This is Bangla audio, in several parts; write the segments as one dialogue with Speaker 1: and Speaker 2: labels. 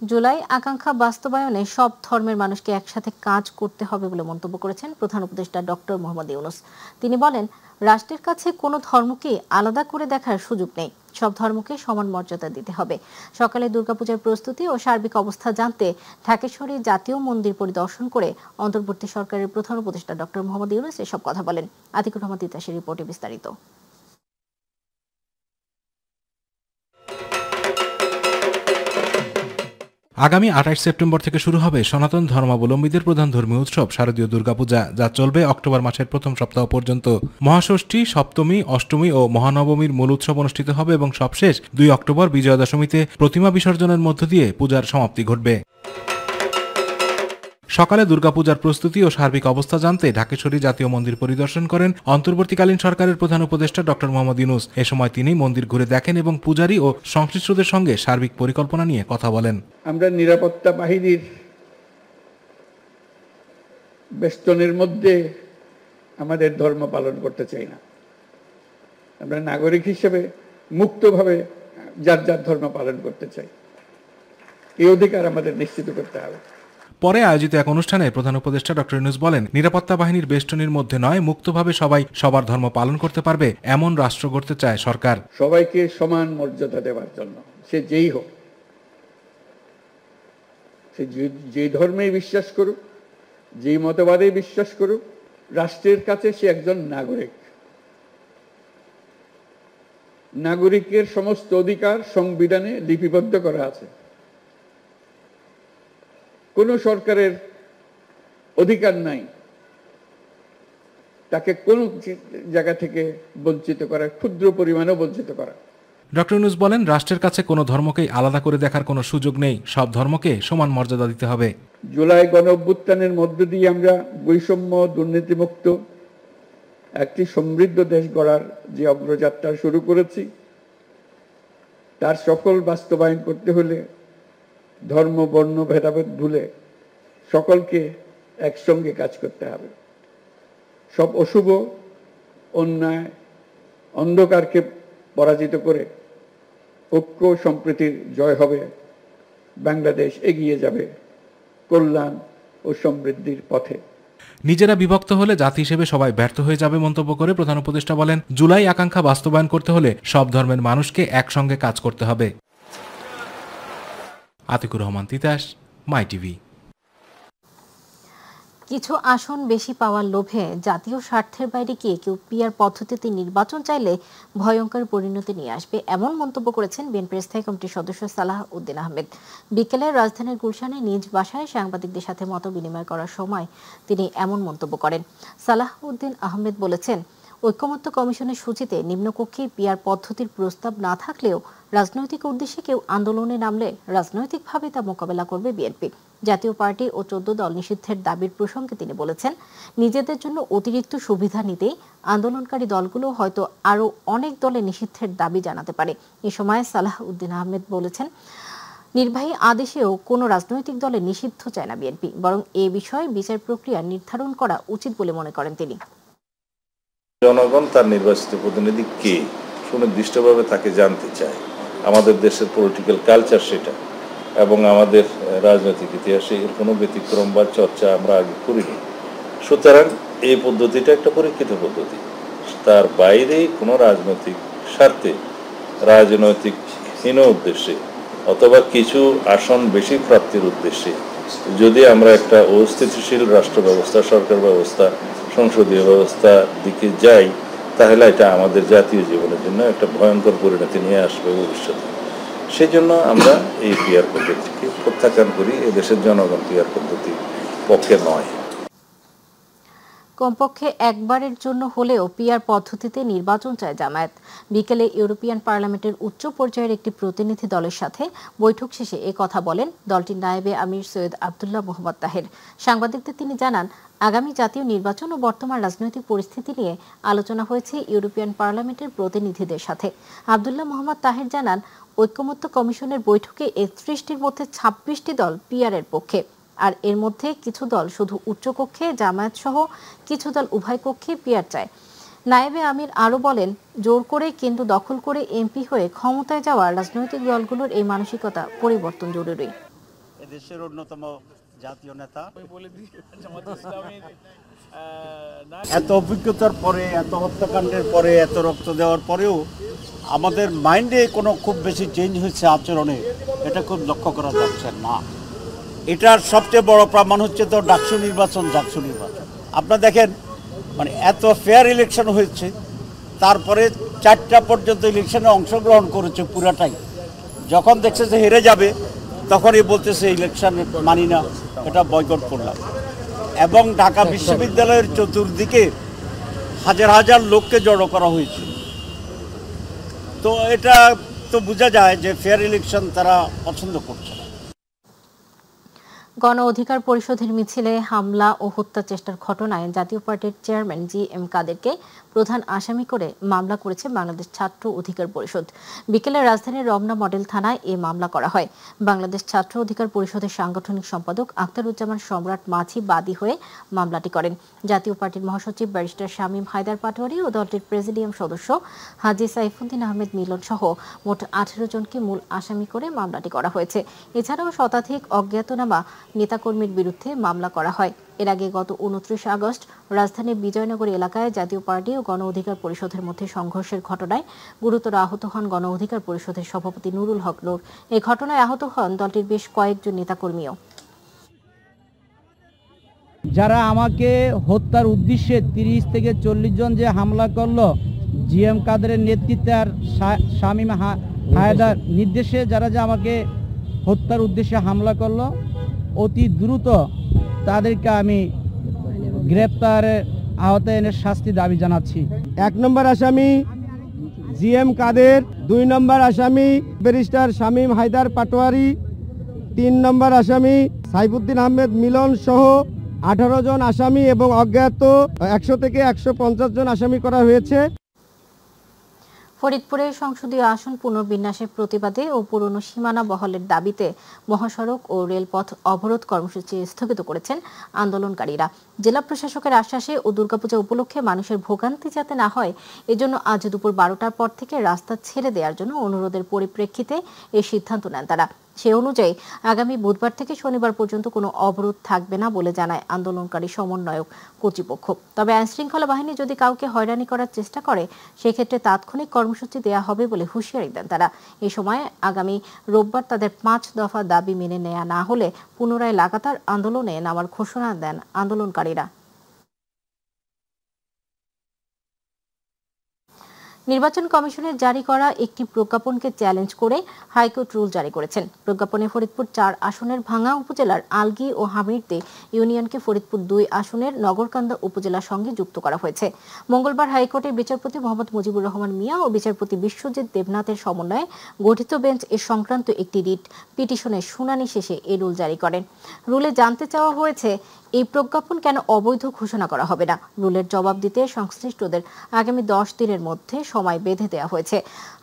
Speaker 1: জুলাই আকাঙ্ক্ষা বাস্তবায়নে সব ধর্মের মানুষকে একসাথে কাজ করতে হবে বলে মন্তব্য করেছেন প্রধান উপদেষ্টা ডক্টর মোহাম্মদ ইউনূস। তিনি বলেন, রাষ্ট্রের কাছে কোনো ধর্মকে আলাদা করে দেখার সুযোগ নেই, সব ধর্মকে সমান মর্যাদা দিতে হবে। সকালে দুর্গাপূজার প্রস্তুতি ও সার্বিক অবস্থা জানতে ঢাকেশ্বরী জাতীয় মন্দির পরিদর্শন করে অন্তর্বর্তী সরকারের প্রধান উপদেষ্টা ডক্টর মোহাম্মদ ইউনূস এসব কথা বলেন। আতিকুর রহমান তিতাসের রিপোর্টে বিস্তারিত।
Speaker 2: আগামী 28 সেপ্টেম্বর থেকে শুরু হবে সনাতন ধর্মাবলম্বীদের প্রধান ধর্মীয় উৎসব শারদীয় দুর্গাপূজা, যা চলবে অক্টোবর মাসের প্রথম সপ্তাহ পর্যন্ত। মহাষষ্ঠী, সপ্তমী, অষ্টমী ও মহানবমীর মূল উৎসব অনুষ্ঠিত হবে এবং সবশেষ 2 অক্টোবর বিজয়া দশমীতে প্রতিমা বিসর্জনের মধ্য দিয়ে পূজার সমাপ্তি ঘটবে। সকালে দুর্গাপূজার প্রস্তুতি ও সার্বিক অবস্থা জানতে ঢাকেশ্বরী জাতীয় মন্দির পরিদর্শন করেন অন্তর্বর্তীকালীন সরকারের প্রধান উপদেষ্টা ডক্টর মোহাম্মদ ইউনূস। এ সময় তিনি মন্দির ঘুরে দেখেন এবং পূজারী ও সংশ্লিষ্টদের সঙ্গে সার্বিক পরিকল্পনা নিয়ে কথা বলেন।
Speaker 3: আমরা নিরাপত্তা বাহিনীর বেষ্টনের মধ্যে আমাদের ধর্ম পালন করতে চাই না। আমরা নাগরিক হিসেবে মুক্তভাবে যার যার ধর্ম পালন করতে চাই। এই অধিকার আমাদের নিশ্চিত করতে হবে।
Speaker 2: পরে আয়োজিত এক অনুষ্ঠানে প্রধান উপদেষ্টা ডক্টর ইউনূস বলেন, নিরাপত্তা বাহিনীর বেষ্টনীর মধ্যে নয়, মুক্তভাবে সবাই সবার ধর্ম পালন করতে পারবে এমন রাষ্ট্র গড়তে চায় সরকার।
Speaker 3: সবাইকে সমান মর্যাদা দেওয়ার জন্য, সে যেই হোক, সে যে ধর্মে বিশ্বাস করুক, যেই মতবাদে বিশ্বাস করুক, রাষ্ট্রের কাছে সে একজন নাগরিক। নাগরিকের সমস্ত অধিকার সংবিধানে লিপিবদ্ধ করা আছে। কোন সরকারের অধিকার নাই তাকে কোন জায়গা থেকে বঞ্চিত করা, ক্ষুদ্র পরিমাণও বঞ্চিত করা।
Speaker 2: ডক্টর ইউনূস বলেন, রাষ্ট্রের কাছে কোনো ধর্মকেই আলাদা করে দেখার কোনো সুযোগ নেই, সব ধর্মকে সমান মর্যাদা দিতে হবে।
Speaker 3: জুলাই গণঅভ্যুত্থানের মধ্য দিয়ে আমরা বৈষম্য, দুর্নীতিমুক্ত একটি সমৃদ্ধ দেশ গড়ার যে অগ্রযাত্রা শুরু করেছি, তার সফল বাস্তবায়ন করতে হলে ধর্ম, বর্ণ ভেদাভেদ ভুলে সকলকে একসঙ্গে কাজ করতে হবে। সব অশুভ, অন্যায়, অন্ধকারকে পরাজিত করে ঐক্য সম্প্রীতির জয় হবে। বাংলাদেশ এগিয়ে যাবে কল্যাণ ও সমৃদ্ধির পথে।
Speaker 2: নিজেরা বিভক্ত হলে জাতি হিসেবে সবাই ব্যর্থ হয়ে যাবে মন্তব্য করে প্রধান উপদেষ্টা বলেন, জুলাই আকাঙ্ক্ষা বাস্তবায়ন করতে হলে সব ধর্মের মানুষকে একসঙ্গে কাজ করতে হবে। আতিকুর রহমান তিতাস, মাই টিভি।
Speaker 1: কিছু আসন বেশি পাওয়ার লোভে জাতীয় স্বার্থের বাইরে গিয়ে কেউ পিআর পদ্ধতিতে নির্বাচন চাইলে ভয়ঙ্কর পরিণতি নিয়ে আসবে, এমন মন্তব্য করেছেন বিএনপির স্থায়ী কমিটির সদস্য সালাহ উদ্দিন আহমেদ। বিকেলে রাজধানীর গুলশানে নিজ বাসায় সাংবাদিকদের সাথে মত বিনিময় করার সময় তিনি এমন মন্তব্য করেন। সালাহ উদ্দিন আহমেদ বলেছেন, ঐকমত্য কমিশনের সূচিতে নিম্নকক্ষে পিআর পদ্ধতির প্রস্তাব না থাকলেও রাজনৈতিক উদ্দেশ্যে কেউ আন্দোলনে নামলে রাজনৈতিকভাবে তা মোকাবেলা করবে বিএনপি। জাতীয় পার্টি ও 14 দল নিষিদ্ধের দাবির প্রসঙ্গে তিনি বলেছেন, নিজেদের জন্য অতিরিক্ত সুবিধা নিতেই আন্দোলনকারী দলগুলো হয়তো আরও অনেক দলে নিষিদ্ধের দাবি জানাতে পারে। এ সময় সালাহ উদ্দিন আহমেদ বলেছেন, নির্বাহী আদেশেও কোনো রাজনৈতিক দলে নিষিদ্ধ চায় না বিএনপি, বরং এ বিষয়ে বিচার প্রক্রিয়া নির্ধারণ করা উচিত বলে মনে করেন তিনি।
Speaker 4: জনগণ তার নির্বাচিত প্রতিনিধি কে সুনির্দিষ্টভাবে তাকে জানতে চায়। আমাদের দেশের পলিটিক্যাল কালচার সেটা, এবং আমাদের রাজনৈতিক ইতিহাসে এর কোনো ব্যতিক্রম বা চর্চা আমরা আগে করিনি। সুতরাং এই পদ্ধতিটা একটা পরীক্ষিত পদ্ধতি। তার বাইরে কোনো রাজনৈতিক স্বার্থে, রাজনৈতিক হীন উদ্দেশ্যে অথবা কিছু আসন বেশি প্রাপ্তির উদ্দেশ্যে যদি আমরা একটা অস্থিতিশীল রাষ্ট্র ব্যবস্থা, সরকার ব্যবস্থা, সংসদীয় ব্যবস্থার দিকে যাই, তাহলে এটা আমাদের জাতীয় জীবনের জন্য একটা ভয়ঙ্কর পরিণতি নিয়ে আসবে ভবিষ্যতে। সেই জন্য আমরা এই পিআর পদ্ধতিকে প্রত্যাখ্যান করি। এদেশের জনগণ পিআর পদ্ধতি পক্ষে নয়।
Speaker 1: কমপক্ষে একবারের জন্য হলেও পিআর পদ্ধতিতে নির্বাচন চায় জামায়াত। বিকেলে ইউরোপিয়ান পার্লামেন্টের উচ্চ পর্যায়ের একটি প্রতিনিধি দলের সাথে বৈঠক শেষে এ কথা বলেন দলটির নায়েবে আমির সৈয়দ আব্দুল্লাহ মোহাম্মদ তাহের। সাংবাদিকদের তিনি জানান, আগামী জাতীয় নির্বাচন ও বর্তমান রাজনৈতিক পরিস্থিতি নিয়ে আলোচনা হয়েছে ইউরোপিয়ান পার্লামেন্টের প্রতিনিধিদের সাথে। আব্দুল্লাহ মোহাম্মদ তাহের জানান, ঐকমত্য কমিশনের বৈঠকে 31টির মধ্যে 26টি দল পিআরের পক্ষে, আর এর মধ্যে কিছু দল শুধু উচ্চকক্ষে, জামায়াত সহ কিছু দল উভয় কক্ষে পিআর চায়। নায়েবে আমির আরও বলেন, জোর করে কেন্দ্র দখল করে এমপি হয়ে ক্ষমতায় যাওয়া রাজনৈতিক দলগুলোর এই মানসিকতা পরিবর্তন জরুরি।
Speaker 5: এদেশের অন্যতম জাতীয় নেতা। এত অভিজ্ঞতার পরে, এত হত্যাকাণ্ডের পরে, এত রক্ত দেওয়ার পরেও আমাদের মাইন্ডে কোনো খুব বেশি চেঞ্জ হয়েছে আচরণে, এটা খুব লক্ষ্য করা যাচ্ছে না। এটার সবচেয়ে বড় প্রমাণ হচ্ছে তো জাকসু নির্বাচন। আপনারা দেখেন, মানে এত ফেয়ার ইলেকশন হয়েছে, তারপরে 4টা পর্যন্ত ইলেকশনে অংশগ্রহণ করেছে পুরাটাই। যখন দেখছে যে হেরে যাবে, তখনই বলতেছে ইলেকশন মানি না, এটা বয়কট করলাম। এবং ঢাকা বিশ্ববিদ্যালয়ের চতুর্দিকে হাজার হাজার লোককে জড়ো করা হয়েছে। তো এটা তো বোঝা যায় যে ফেয়ার ইলেকশন তারা পছন্দ করছে না।
Speaker 1: গণ অধিকার পরিষদের মিছিলে হামলা ও হত্যা চেষ্টার ঘটনায় জাতীয় পার্টির চেয়ারম্যান জি.এম. কাদেরকে প্রধান আসামি করে মামলা করেছে বাংলাদেশ ছাত্র অধিকার পরিষদ। বিকেলে রাজধানীর রমনা মডেল থানায় এ মামলা করা হয়। বাংলাদেশ ছাত্র অধিকার পরিষদের সাংগঠনিক সম্পাদক আখতারুজ্জামান সম্রাট মাঝি বাদী হয়ে মামলাটি করেন। জাতীয় পার্টির মহাসচিব ব্যারিস্টার শামীম হায়দার পাটোয়ারি ও দলটির প্রেসিডিয়াম সদস্য হাজী সাইফুদ্দিন আহমেদ মিলন সহ মোট 18 জনকে মূল আসামি করে মামলাটি করা হয়েছে। এছাড়াও শতাধিক অজ্ঞাতনামা নেতাকর্মীর বিরুদ্ধে মামলা করা হয়। এর আগে গত 29 আগস্ট রাজধানীর বিজয়নগর এলাকায় জাতীয় পার্টি ও গণ অধিকার পরিষদের মধ্যে সংঘর্ষের ঘটনায় গুরুতর আহত হন গণ অধিকার পরিষদের সভাপতি নুরুল হক নূর। এই ঘটনায় আহত হন দলটির বেশ কয়েকজন নেতাকর্মীও।
Speaker 6: যারা আমাকে হত্যার উদ্দেশ্যে 30 থেকে 40 জন যে হামলা করলো, জি.এম. কাদেরের নেতৃত্বে আর শামীম হায়দার নির্দেশে যারা যে আমাকে হত্যার উদ্দেশ্যে হামলা করলো, অতি দ্রুত তাদেরকে আমি গ্রেপ্তারের আওতায় এনে শাস্তি দাবি জানাচ্ছি।
Speaker 7: 1 নম্বর আসামি জি.এম. কাদের, 2 নম্বর আসামি ব্যারিস্টার শামীম হায়দার পাটোয়ারি, 3 নম্বর আসামি সাইফুদ্দিন আহমেদ মিলন সহ 18 জন আসামি এবং অজ্ঞাত 100 থেকে 150 জন আসামি করা হয়েছে।
Speaker 1: ফরিদপুরে সংসদীয় আসন পুনর্বিন্যাসের প্রতিবাদে ও পুরনো সীমানা বহালের দাবিতে মহাসড়ক ও রেলপথ অবরোধ কর্মসূচি স্থগিত করেছেন আন্দোলনকারীরা। জেলা প্রশাসকের আশ্বাসে ও দুর্গাপূজা উপলক্ষে মানুষের ভোগান্তি যাতে না হয়, এজন্য আজ দুপুর 12টার পর থেকে রাস্তা ছেড়ে দেওয়ার জন্য অনুরোধের পরিপ্রেক্ষিতে এই সিদ্ধান্ত নেন তারা। সে অনুযায়ী আগামী বুধবার থেকে শনিবার পর্যন্ত কোনো অবরোধ থাকবে না বলে জানায় আন্দোলনকারী সমন্বয়ক কর্তৃপক্ষ। তবে আইনশৃঙ্খলা বাহিনী যদি কাউকে হয়রানি করার চেষ্টা করে, সেক্ষেত্রে তাৎক্ষণিক কর্মসূচি দেওয়া হবে বলে হুঁশিয়ারি দেন তারা। এই সময় আগামী রোববার তাদের 5 দফা দাবি মেনে নেওয়া না হলে পুনরায় লাগাতার আন্দোলনে নামার ঘোষণা দেন আন্দোলনকারীরা। নির্বাচন কমিশনের জারি করা একটি প্রজ্ঞাপনকে চ্যালেঞ্জ করে হাইকোর্ট রুল জারি করেছেন। প্রজ্ঞাপনে ফরিদপুর 4 আসনের ভাঙ্গা উপজেলার আলগি ও হামিরদী ইউনিয়নকে ফরিদপুর 2 আসনের নগরকান্দা উপজেলার সঙ্গে যুক্ত করা হয়েছে। মঙ্গলবার হাইকোর্টের বিচারপতি মোহাম্মদ মুজিবুর রহমান মিয়া ও বিচারপতি বিশ্বজিৎ দেবনাথের সমন্বয়ে গঠিত বেঞ্চ এ সংক্রান্ত একটি রিট পিটিশনের শুনানি শেষে এই রুল জারি করেন। রুলে জানতে চাওয়া হয়েছে, এই প্রজ্ঞাপন কেন অবৈধ ঘোষণা করা হবে না। রুলের জবাব দিতে সংশ্লিষ্টদের আগামী 10 দিনের মধ্যে সময় বেঁধে দেওয়া হয়েছে।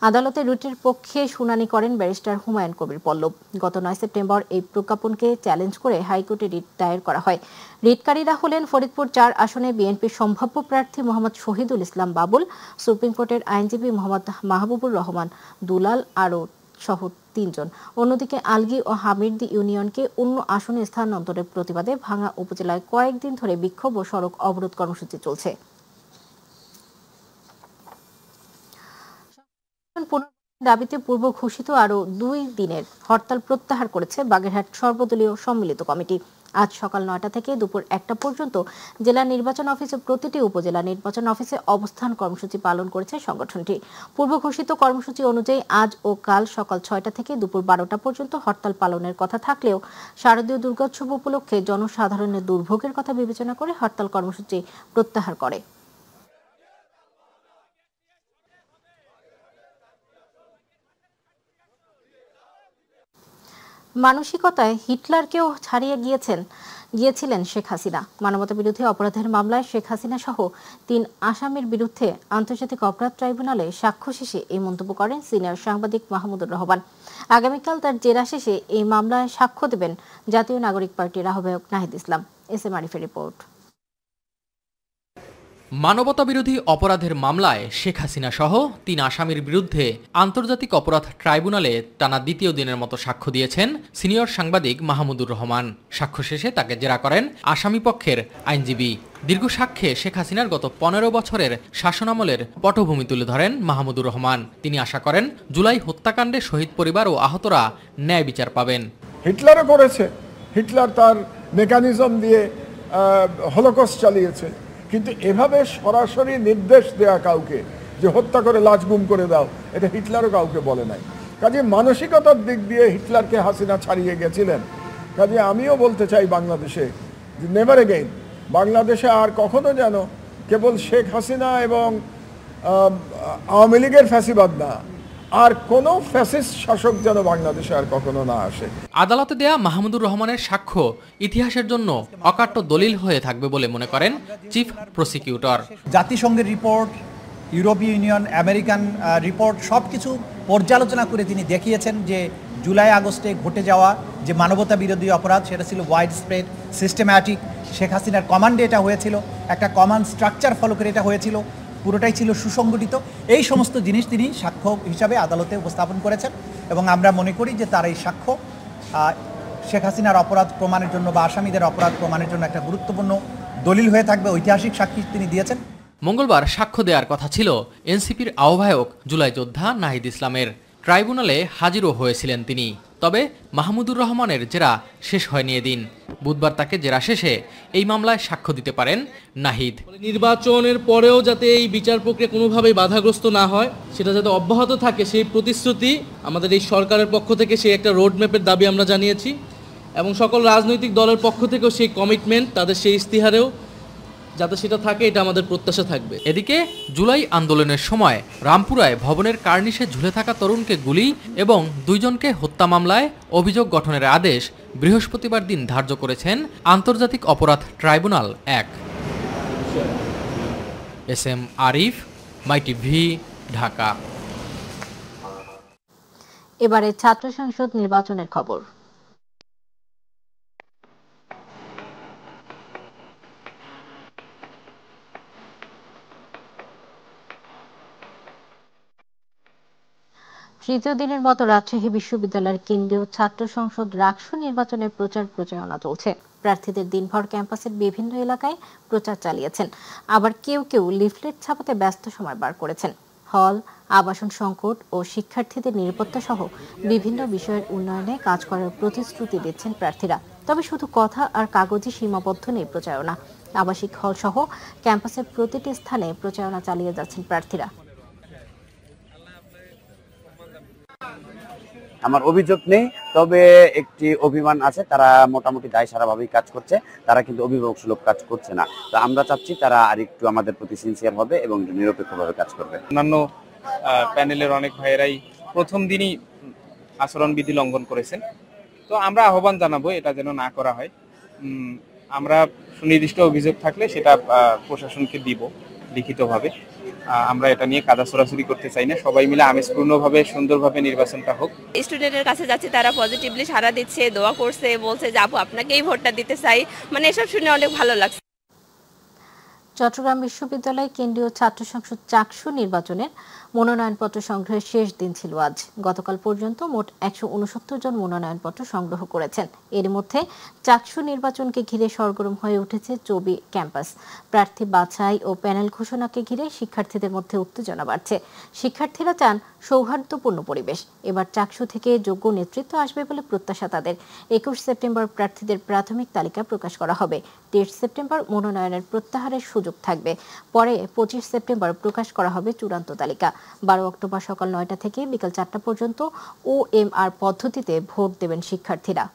Speaker 1: আদালতে রুটের পক্ষে শুনানি করেন ব্যারিস্টার হুমায়ুন কবির পল্লব। গত 9 সেপ্টেম্বর এই প্রজ্ঞাপনকে চ্যালেঞ্জ করে হাইকোর্টে রিট দায়ের করা হয়। রিটকারীরা হলেন ফরিদপুর 4 আসনে বিএনপির সম্ভাব্য প্রার্থী মোহাম্মদ শহীদুল ইসলাম বাবুল, সুপ্রিম কোর্টের আইনজীবী মোহাম্মদ মাহবুবুর রহমান দুলাল আরও সহ 3 জন। অন্যদিকে আলগি ও হামিরদী ইউনিয়নকে অন্য আসনে স্থানান্তরের প্রতিবাদে ভাঙ্গা উপজেলায় কয়েকদিন ধরে বিক্ষোভ ও সড়ক অবরোধ কর্মসূচি চলছে। দাবিতে পূর্ব ঘোষিত আরও 2 দিনের হরতাল প্রত্যাহার করেছে বাগেরহাট সর্বদলীয় সম্মিলিত কমিটি। আজ সকাল 9টা থেকে দুপুর 1টা পর্যন্ত জেলা নির্বাচন অফিসে প্রতিটি উপজেলা নির্বাচন অফিসে অবস্থান কর্মসূচি পালন করেছে সংগঠনটি। পূর্ব ঘোষিত কর্মসূচি অনুযায়ী আজ ও কাল সকাল 6টা থেকে দুপুর 12টা পর্যন্ত হরতাল পালনের কথা থাকলেও শারদীয় দুর্গোৎসব উপলক্ষে জনসাধারণের দুর্ভোগের কথা বিবেচনা করে হরতাল কর্মসূচি প্রত্যাহার করে। মানসিকতায় হিটলারকেও ছাড়িয়ে গিয়েছিলেন শেখ হাসিনা। মানবতাবিরোধী অপরাধের মামলায় শেখ হাসিনা সহ 3 আসামির বিরুদ্ধে আন্তর্জাতিক অপরাধ ট্রাইব্যুনালে সাক্ষ্য শেষে এই মন্তব্য করেন সিনিয়র সাংবাদিক মাহমুদুর রহমান। আগামীকাল তার জেরা শেষে এই মামলায় সাক্ষ্য দেবেন জাতীয় নাগরিক পার্টির আহ্বায়ক নাহিদ ইসলাম। এস এম আরিফের রিপোর্ট।
Speaker 8: মানবতাবিরোধী অপরাধের মামলায় শেখ হাসিনা সহ 3 আসামির বিরুদ্ধে আন্তর্জাতিক অপরাধ ট্রাইব্যুনালে টানা দ্বিতীয় দিনের মতো সাক্ষ্য দিয়েছেন সিনিয়র সাংবাদিক মাহমুদুর রহমান। সাক্ষ্য শেষে তাকে জেরা করেন আসামিপক্ষের আইনজীবী। দীর্ঘ সাক্ষ্যে শেখ হাসিনার গত 15 বছরের শাসনামলের পটভূমি তুলে ধরেন মাহমুদুর রহমান। তিনি আশা করেন জুলাই হত্যাকাণ্ডে শহীদ পরিবার ও আহতরা ন্যায় বিচার পাবেন।
Speaker 9: হিটলারও করেছে, হিটলার তার মেকানিজম দিয়ে হলোকস্ট চালিয়েছে, কিন্তু এভাবে সরাসরি নির্দেশ দেয়া কাউকে যে হত্যা করে লাশ গুম করে দাও, এটা হিটলারও কাউকে বলে নাই। কাজে মানসিকতার দিক দিয়ে হিটলারকে হাসিনা ছাড়িয়ে গেছিলেন। কাজে আমিও বলতে চাই বাংলাদেশে যে নেভার এগেইন, বাংলাদেশে আর কখনো যেন কেবল শেখ হাসিনা এবং আওয়ামী লীগের ফ্যাসিবাদ না, আর কোনো ফ্যাসিস্ট শাসক যেন বাংলাদেশে আর কখনো না আসে।
Speaker 8: আদালতে দেয়া মাহমুদুর রহমানের সাক্ষ্য ইতিহাসের জন্য অকাট্য দলিল হয়ে থাকবে বলে মনে করেন চিফ প্রসিকিউটর।
Speaker 10: জাতিসংঘের রিপোর্ট, ইউরোপীয় ইউনিয়ন, আমেরিকান রিপোর্ট সব কিছু পর্যালোচনা করে তিনি দেখিয়েছেন যে জুলাই আগস্টে ঘটে যাওয়া যে মানবতা বিরোধী অপরাধ সেটা ছিল ওয়াইড স্প্রেড, সিস্টেম্যাটিক। শেখ হাসিনার কমান্ডে এটা হয়েছিল, একটা কমান্ড স্ট্রাকচার ফলো করে এটা হয়েছিল, পুরোটাই ছিল সুসংগঠিত। এই সমস্ত জিনিস তিনি সাক্ষ্য হিসাবে আদালতে উপস্থাপন করেছেন এবং আমরা মনে করি যে তার এই সাক্ষ্য শেখ হাসিনার অপরাধ প্রমাণের জন্য বা আসামিদের অপরাধ প্রমাণের জন্য একটা গুরুত্বপূর্ণ দলিল হয়ে থাকবে, ঐতিহাসিক সাক্ষী তিনি দিয়েছেন।
Speaker 8: মঙ্গলবার সাক্ষ্য দেওয়ার কথা ছিল এনসিপির আহ্বায়ক জুলাই যোদ্ধা নাহিদ ইসলামের। ট্রাইব্যুনালে হাজিরও হয়েছিলেন তিনি, তবে মাহমুদুর রহমানের জেরা শেষ হয়নি এদিন। বুধবার তাকে জেরা শেষে এই মামলায় সাক্ষ্য দিতে পারেন নাহিদ।
Speaker 11: নির্বাচনের পরেও যাতে এই বিচার প্রক্রিয়া কোনোভাবেই বাধাগ্রস্ত না হয়, সেটা যাতে অব্যাহত থাকে, সেই প্রতিশ্রুতি আমাদের এই সরকারের পক্ষ থেকে, সেই একটা রোডম্যাপের দাবি আমরা জানিয়েছি এবং সকল রাজনৈতিক দলের পক্ষ থেকেও সেই কমিটমেন্ট, তাদের সেই ইস্তিহারেও যাতে সেটা থাকে, এটা আমাদের প্রত্যাশা থাকবে।
Speaker 8: এদিকে জুলাই আন্দোলনের সময় রামপুরায় ভবনের কার্নিশে ঝুলে থাকা তরুণকে গুলি এবং 2 জনকে হত্যা মামলায় অভিযোগ গঠনের আদেশ বৃহস্পতিবার দিন ধার্য করেছেন আন্তর্জাতিক অপরাধ tribunal 1। SM Arif, MyTV, Dhaka.
Speaker 1: এবারে ছাত্র সংসদ নির্বাচনের খবর। তৃতীয় দিনের মতো রাজশাহী বিশ্ববিদ্যালয়ের কেন্দ্রীয় ছাত্র সংসদ রাকসু নির্বাচনের প্রচারণা চলছে। প্রার্থীদের দিনভর ক্যাম্পাসের বিভিন্ন এলাকায় প্রচার চালিয়েছেন, আবার কেউ কেউ লিফলেট ছাপাতে ব্যস্ত সময় বার করেছেন। হল, আবাসন সংকট ও শিক্ষার্থীদের নিরাপত্তা সহ বিভিন্ন বিষয়ের উন্নয়নে কাজ করার প্রতিশ্রুতি দিচ্ছেন প্রার্থীরা। তবে শুধু কথা আর কাগজে সীমাবদ্ধ নেই প্রচারণা। আবাসিক হল সহ ক্যাম্পাসের প্রতিটি স্থানে প্রচারণা চালিয়ে যাচ্ছেন প্রার্থীরা।
Speaker 12: আমার অভিযোগ নেই, তবে একটি অভিমান আছে। তারা মোটামুটি দায় সারাভাবেই কাজ করছে, তারা কিন্তু অভিভাবক সুলভ কাজ করছে না। তো আমরা চাচ্ছি তারা আরেকটু আমাদের প্রতি সিনসিয়ার হবে এবং নিরপেক্ষভাবে কাজ করবে।
Speaker 13: অন্যান্য প্যানেলের অনেক ভাইয়েরাই প্রথম দিনই আচরণবিধি লঙ্ঘন করেছেন, তো আমরা আহ্বান জানাবো এটা যেন না করা হয়। আমরা সুনির্দিষ্ট অভিযোগ থাকলে সেটা প্রশাসনকে দিব লিখিতভাবে। আমরা এটা নিয়ে কাদা ছড়াছড়ি করতে চাই না। সবাই মিলে আমেজপূর্ণভাবে সুন্দরভাবে নির্বাচনটা হোক।
Speaker 14: স্টুডেন্টের কাছে যাচ্ছি, তারা পজিটিভলি সাড়া দিচ্ছে, দোয়া করছে, বলছে যে আপু আপনাকেই ভোটটা দিতে চাই। মানে এসব শুনে অনেক ভালো লাগছে।
Speaker 1: চট্টগ্রাম বিশ্ববিদ্যালয় কেন্দ্রীয় ছাত্র সংসদ চাকসু নির্বাচনের মনোনয়নপত্র সংগ্রহের শেষ দিন ছিল আজ। গতকাল পর্যন্ত মোট 169 জন মনোনয়নপত্র সংগ্রহ করেছেন। এর মধ্যে চাকসু নির্বাচনকে ঘিরে সরগরম হয়ে উঠেছে চবি ক্যাম্পাস। প্রার্থী বাছাই ও প্যানেল ঘোষণাকে ঘিরে শিক্ষার্থীদের মধ্যে উত্তেজনা বাড়ছে। শিক্ষার্থীরা চান সৌহার্দ্যপূর্ণ পরিবেশ। এবার চাকসু থেকে যোগ্য নেতৃত্ব আসবে বলে প্রত্যাশা তাদের। 21 সেপ্টেম্বর প্রার্থীদের প্রাথমিক তালিকা প্রকাশ করা হবে। 23 সেপ্টেম্বর মনোনয়নের প্রত্যাহারের সুযোগ থাকবে। পরে 25 সেপ্টেম্বর প্রকাশ করা হবে চূড়ান্ত তালিকা। 12 অক্টোবর সকাল 9টা থেকে বিকাল 4টা পর্যন্ত OMR পদ্ধতিতে ভোট দেবেন শিক্ষার্থীরা।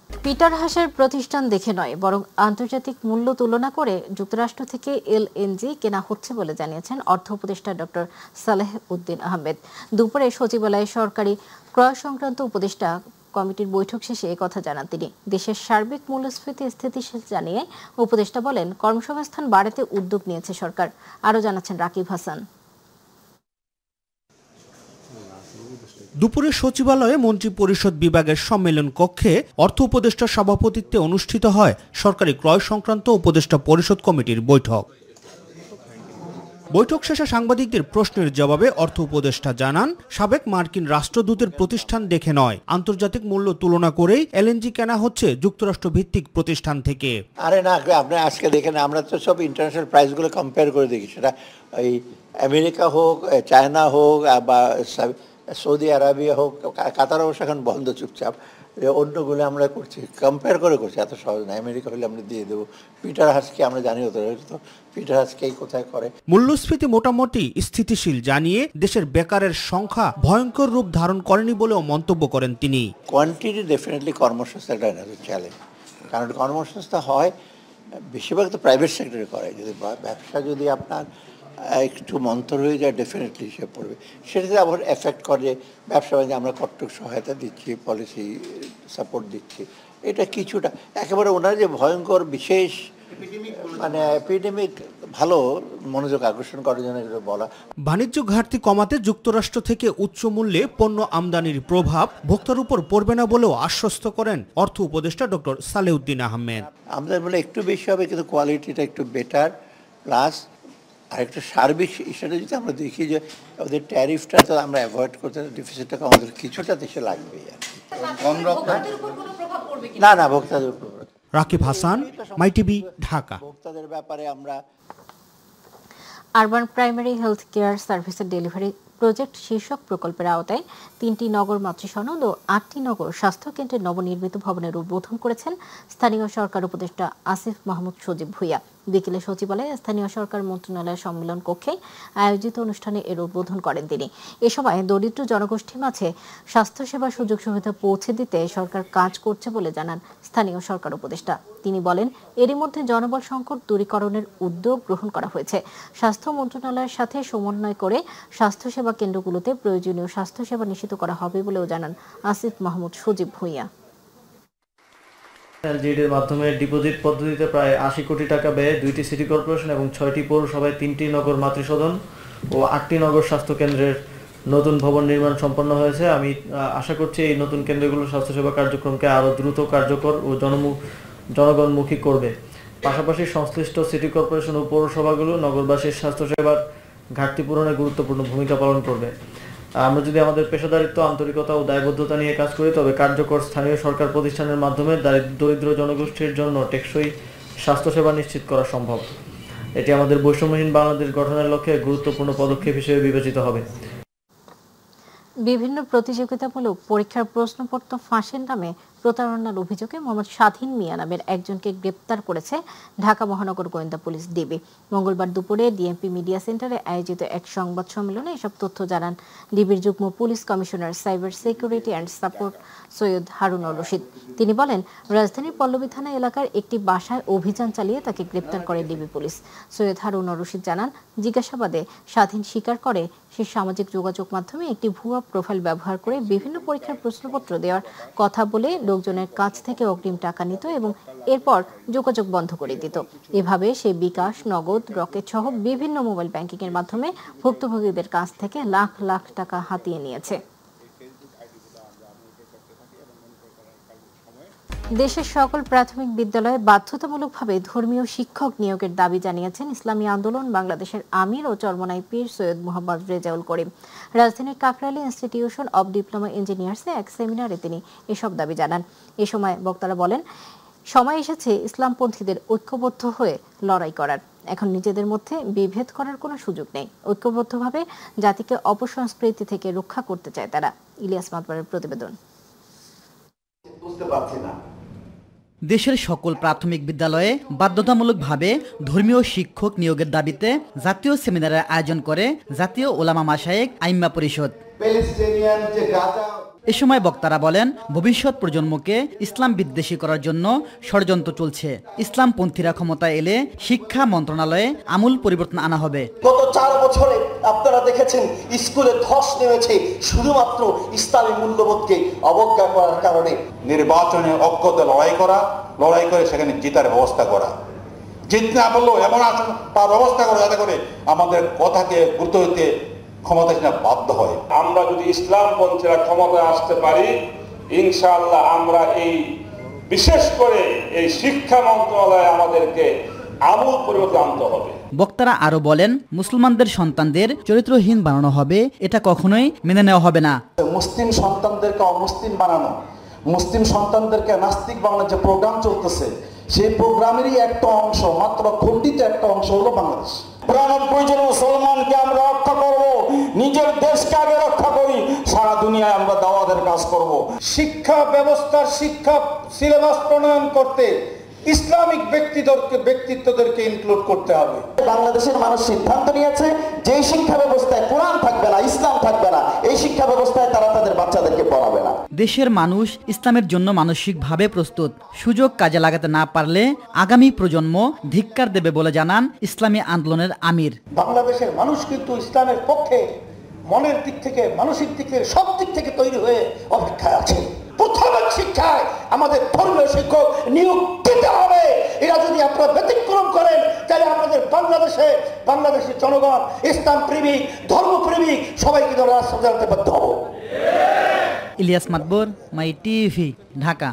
Speaker 1: পিটার হাসের প্রতিষ্ঠান দেখে নয়, বরং আন্তর্জাতিক মূল্য তুলনা করে যুক্তরাষ্ট্র থেকে LNG কেনা হচ্ছে বলে জানিয়েছেন অর্থ উপদেষ্টা ডক্টর সালেহ উদ্দিন আহমেদ। দুপুরে সচিবালয়ে সরকারি ক্রয় সংক্রান্ত উপদেষ্টা কমিটির বৈঠক শেষে একথা জানান তিনি। দেশের সার্বিক মূল্যস্ফীতি স্থিতিশীল জানিয়ে উপদেষ্টা বলেন, কর্মসংস্থান বাড়াতে উদ্যোগ নিয়েছে সরকার। আরও জানাচ্ছেন রাকিব হাসান।
Speaker 15: দুপুরে সচিবালয়ে মন্ত্রী পরিষদ বিভাগের সম্মেলন কক্ষে অর্থ উপদেষ্টার সভাপতিত্বে অনুষ্ঠিত হয় সরকারি ক্রয় সংক্রান্ত উপদেষ্টা পরিষদ কমিটির বৈঠক। বৈঠক শেষে সাংবাদিকদের প্রশ্নের জবাবে অর্থ উপদেষ্টা জানান, সাবেক মার্কিন রাষ্ট্রদূতের প্রতিষ্ঠান দেখে নয়, আন্তর্জাতিক মূল্য তুলনা করেই এলএনজি কেনা হচ্ছে যুক্তরাষ্ট্র ভিত্তিক প্রতিষ্ঠান থেকে।
Speaker 16: আরে না, আপনি আজকে দেখেন, আমরা তো সব ইন্টারন্যাশনাল প্রাইসগুলো কম্পেয়ার করে দেখি, সেটা এই আমেরিকা হোক, চায়না হোক, বা সৌদি আরবিয়া হোক, কাতার অবশ্য এখন বন্ধ চুপচাপ, অন্যগুলো আমরা করছি, কম্পেয়ার করে করছি, এত সহজ না। আমেরিকা হলে আমরা দিয়ে দেবো, পিটার হাসকে আমরা জানি হতো, পিটার হাসকেই কোথায় করে।
Speaker 15: মূল্যস্ফীতি মোটামুটি স্থিতিশীল জানিয়ে দেশের বেকারের সংখ্যা ভয়ঙ্কর রূপ ধারণ করেনি বলেও মন্তব্য করেন তিনি।
Speaker 16: কোয়ান্টিটি ডেফিনেটলি কর্মসংস্থানটা চ্যালেঞ্জ, কারণ কর্মসংস্থা হয় বেশিরভাগ তো প্রাইভেট সেক্টরে করে। যদি ব্যবসা যদি আপনার একটু মন্থর হয়ে যায়, ডেফিনেটলি সে পড়বে। সেটাতে আবার এফেক্ট করে ব্যবসা বাণিজ্যে। আমরা কট্টক সহায়তা দিচ্ছি, পলিসি সাপোর্ট দিচ্ছি, এটা কিছুটা। একেবারে ওনার যে ভয়ঙ্কর বিশেষ মানে এপিডেমিক, ভালো মনোযোগ আকর্ষণ করার জন্য বলা।
Speaker 15: বাণিজ্য ঘাটতি কমাতে যুক্তরাষ্ট্র থেকে উচ্চ মূল্যে পণ্য আমদানির প্রভাব ভোক্তার উপর পড়বে না বলেও আশ্বস্ত করেন অর্থ উপদেষ্টা ডক্টর সালেউদ্দিন আহমেদ।
Speaker 16: আমদানি মূল্য একটু বেশি হবে, কিন্তু কোয়ালিটিটা একটু বেটার। প্লাস আরেকটা সার্বিক হিসাবে যদি আমরা দেখি যে ওদের ট্যারিফটা তো আমরা অ্যাভয়েড করতে, ডিফিসিটটা আমাদের কিছুটা দেশে লাগবে। না না, ভোক্তাদের উপর।
Speaker 15: রাকিব হাসান, মাই টিভি, ঢাকা।
Speaker 16: ভোক্তাদের ব্যাপারে আমরা
Speaker 1: আরবান প্রাইমারি হেলথ কেয়ার সার্ভিসের ডেলিভারি প্রজেক্ট শীর্ষক প্রকল্পের আওতায় 3টি নগর মাতৃসনদ ও 8টি নগর স্বাস্থ্য কেন্দ্রের নবনির্মিত ভবনের উদ্বোধন করেছেন স্থানীয় সরকার উপদেষ্টা আসিফ মাহমুদ সজীব ভুঁইয়া। বিকেলে সচিবালয়ে স্থানীয় সরকার মন্ত্রণালয়ের সম্মেলন কক্ষে আয়োজিত অনুষ্ঠানে এর উদ্বোধন করেন তিনি। এ সময় দরিদ্র জনগোষ্ঠীর মাঝে স্বাস্থ্যসেবার সুযোগ সুবিধা পৌঁছে দিতে সরকার কাজ করছে বলে জানান স্থানীয় সরকার উপদেষ্টা। তিনি বলেন, এরই মধ্যে জনবল সংকট দূরীকরণের উদ্যোগ গ্রহণ করা হয়েছে। স্বাস্থ্য মন্ত্রণালয়ের সাথে সমন্বয় করে স্বাস্থ্যসেবা কেন্দ্রগুলোতে প্রয়োজনীয় স্বাস্থ্যসেবা নিশ্চিত করা হবে বলেও জানান আসিফ মাহমুদ সজীব ভুঁইয়া।
Speaker 17: এলজিডির মাধ্যমে ডিপোজিট পদ্ধতিতে প্রায় 80 কোটি টাকা ব্যয়ে 2টি সিটি কর্পোরেশন এবং 6টি পৌরসভায় 3টি নগর মাতৃসদন ও 8টি নগর স্বাস্থ্য কেন্দ্রের নতুন ভবন নির্মাণ সম্পন্ন হয়েছে। আমি আশা করছি এই নতুন কেন্দ্রগুলো স্বাস্থ্যসেবা কার্যক্রমকে আরও দ্রুত, কার্যকর ও জনগণমুখী করবে। পাশাপাশি সংশ্লিষ্ট সিটি কর্পোরেশন ও পৌরসভাগুলো নগরবাসীর স্বাস্থ্যসেবার ঘাটতি পূরণে গুরুত্বপূর্ণ ভূমিকা পালন করবে। আমরা যদি আমাদের পেশাদারিত্ব, আন্তরিকতা ও দায়বদ্ধতা নিয়ে কাজ করি, তবে কার্যকর স্থানীয় সরকার প্রতিষ্ঠানের মাধ্যমে দরিদ্র জনগোষ্ঠীর জন্য টেকসই স্বাস্থ্যসেবা নিশ্চিত করা সম্ভব। এটি আমাদের বৈষম্যহীন বাংলাদেশ গঠনের লক্ষ্যে গুরুত্বপূর্ণ পদক্ষেপ হিসেবে বিবেচিত হবে।
Speaker 1: বিভিন্ন প্রতিযোগিতামূলক পরীক্ষার প্রশ্নপত্র ফাঁসের নামে প্রতারণার অভিযোগে মোহাম্মদ স্বাধীন মিয়া নামের একজনকে গ্রেপ্তার করেছে ঢাকা মহানগর গোয়েন্দা পুলিশ ডিবি। মঙ্গলবার দুপুরে ডিএমপি মিডিয়া সেন্টারে আয়োজিত এক সংবাদ সম্মেলনে এসব তথ্য জানান ডিবির যুগ্ম police commissioner cyber security and support Syed Harunur Rashid. তিনি বলেন, রাজধানীর পল্লবী থানা এলাকার একটি বাসায় অভিযান চালিয়ে তাকে গ্রেপ্তার করে ডিবি পুলিশ। সৈয়দ হারুনুর রশিদ জানান, জিজ্ঞাসাবাদে স্বাধীন স্বীকার করে সে সামাজিক যোগাযোগ মাধ্যমে একটি ভুয়া প্রোফাইল ব্যবহার করে বিভিন্ন পরীক্ষার প্রশ্নপত্র দেওয়ার কথা বলে লোকজনের কাছ থেকে অগ্রিম টাকা নিত এবং এরপর যোগাযোগ বন্ধ করে দিত। এভাবে সে বিকাশ, নগদ, রকেট সহ বিভিন্ন মোবাইল ব্যাংকিং এর মাধ্যমে ভুক্তভোগীদের কাছ থেকে লাখ লাখ টাকা হাতিয়ে নিয়েছে। দেশের সকল প্রাথমিক বিদ্যালয়ে বাধ্যতামূলকভাবে ধর্মীয় শিক্ষক নিয়োগের দাবি জানিয়েছেন ইসলামী আন্দোলন বাংলাদেশের আমির ও চরমনাই পীর সৈয়দ মোহাম্মদ রেজাউল করিম। রাজধানীর কাকরাইল ইনস্টিটিউশন অব ডিপ্লোমা ইঞ্জিনিয়ার্সে এক সেমিনারে তিনি এসব দাবি জানান। এ সময় বক্তারা বলেন, সময় এসেছে ইসলামপন্থীদের ঐক্যবদ্ধ হয়ে লড়াই করার। এখন নিজেদের মধ্যে বিভেদ করার কোনো সুযোগ নেই। ঐক্যবদ্ধভাবে জাতিকে অপসংস্কৃতি থেকে রক্ষা করতে চায় তারা। ইলিয়াস মাতবারের প্রতিবেদন।
Speaker 18: দেশের সকল প্রাথমিক বিদ্যালয়ে বাধ্যতামূলকভাবে ধর্মীয় শিক্ষক নিয়োগের দাবিতে জাতীয় সেমিনারের আয়োজন করে জাতীয় ওলামা মাশায়েখ আইম্মা পরিষদ। এ সময় বক্তারা বলেন, ভবিষ্যৎ প্রজন্মকে ইসলাম বিদ্বেষী করার জন্য ষড়যন্ত্র চলছে। ইসলামপন্থীরা ক্ষমতায় এলে শিক্ষা মন্ত্রণালয়ে আমূল পরিবর্তন আনা হবে।
Speaker 19: গত 4 বছরে আপনারা দেখেছেন স্কুলে ধস নেমেছে শুধুমাত্র ইসলামী মূল্যবোধকে অবজ্ঞা করার কারণে।
Speaker 20: নির্বাচনে ঐক্যত লড়াই করে সেখানে জেতার ব্যবস্থা করা, জিত না পারলেও এমন আসন পাওয়ার ব্যবস্থা করা, যাতে করে আমাদের কথাকে গুরুত্ব দিতে ক্ষমতায় না বাধ্য হয়।
Speaker 21: আমরা যদি ইসলামপন্থীরা ক্ষমতায় আসতে পারি, ইনশাআল্লাহ আমরা এই বিশেষ করে এই শিক্ষা মন্ত্রণালয়ে আমাদেরকে আমূল পরিবর্তন আনতে হবে।
Speaker 18: বক্তারা আরো বলেন, মুসলমানদের সন্তানদের চরিত্রহীন বানানো হবে, এটা কখনোই মেনে নেওয়া হবে না।
Speaker 19: মুসলিম সন্তানদেরকে অমুসলিম বানানো, মুসলিম সন্তানদেরকে নাস্তিক বানানোর যে প্রোগ্রাম চলতেছে, সেই প্রোগ্রামেরই একটা অংশ, মাত্র খণ্ডিত একটা অংশ হলো বাংলাদেশ।
Speaker 22: ৯২ জন মুসলমানকে আমরা রক্ষা করব, নিজের দেশকে আগে রক্ষা করি, সারা দুনিয়ায় আমরা দাওয়াতের কাজ করব।
Speaker 23: শিক্ষা ব্যবস্থার শিক্ষা সিলেবাস প্রণয়ন করতে ইসলামিক ব্যক্তিত্বদেরকে ইনক্লুড করতে হবে।
Speaker 19: বাংলাদেশের মানুষ সিদ্ধান্ত নিয়েছে যে শিক্ষা ব্যবস্থায় কোরআন থাকবে না, ইসলাম থাকবে না, এই শিক্ষা ব্যবস্থায় তারা তাদের বাচ্চাদেরকে পড়াবে না।
Speaker 18: দেশের মানুষ ইসলামের জন্য মানসিকভাবে প্রস্তুত। সুযোগ কাজে লাগাতে না পারলে আগামী প্রজন্ম ধিক্কার দেবে বলে জানান ইসলামী আন্দোলনের আমির।
Speaker 23: বাংলাদেশের মানুষ কিন্তু ইসলামের পক্ষে মনের দিক থেকে, মানসিক দিক থেকে, সব দিক থেকে তৈরি হয়ে অপেক্ষায় আছে। প্রাথমিক শিক্ষায় আমাদের ধর্মীয় শিক্ষক নিয়োগ দিতে হবে। এরা যদি আপনারা ব্যতিক্রম করেন, তাহলে আমাদের বাংলাদেশের জনগণ ইসলাম প্রেমিক, ধর্মপ্রেমিক সবাই কিন্তু রাস্তা জানতে বাধ্য হব।
Speaker 18: ইলিয়াস মাতবর, মাই টিভি, ঢাকা।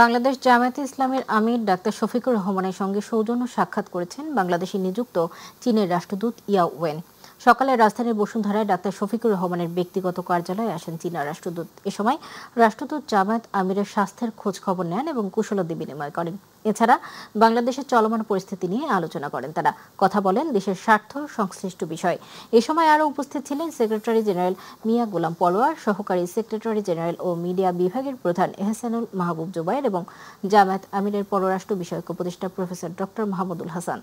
Speaker 1: বাংলাদেশ জামায়াতে ইসলামের আমির ডাক্তার শফিকুর রহমানের সঙ্গে সৌজন্য সাক্ষাৎ করেছেন বাংলাদেশে নিযুক্ত চীনের রাষ্ট্রদূত ইয়া ওয়েন। সকালে রাজধানীর বসুন্ধরায় ডাক্তার শফিকুর রহমানের ব্যক্তিগত কার্যালয়ে আসেন চীনা রাষ্ট্রদূত। এ সময় রাষ্ট্রদূত জামায়াত আমিরের স্বাস্থ্যের খোঁজ খবর নেন এবং কুশলাদি বিনিময় করেন। এছাড়া বাংলাদেশের চলমান পরিস্থিতি নিয়ে আলোচনা করেন। তারা কথা বলেন দেশের স্বার্থ সংশ্লিষ্ট বিষয়। এ সময় আরও উপস্থিত ছিলেন সেক্রেটারি জেনারেল মিয়া গোলাম পরোয়ার, সহকারী সেক্রেটারি জেনারেল ও মিডিয়া বিভাগের প্রধান এহসানুল মাহবুব জুবায়ের এবং জামায়াত আমিরের পররাষ্ট্র বিষয়ক উপদেষ্টা প্রফেসর ডক্টর মাহমুদুল হাসান।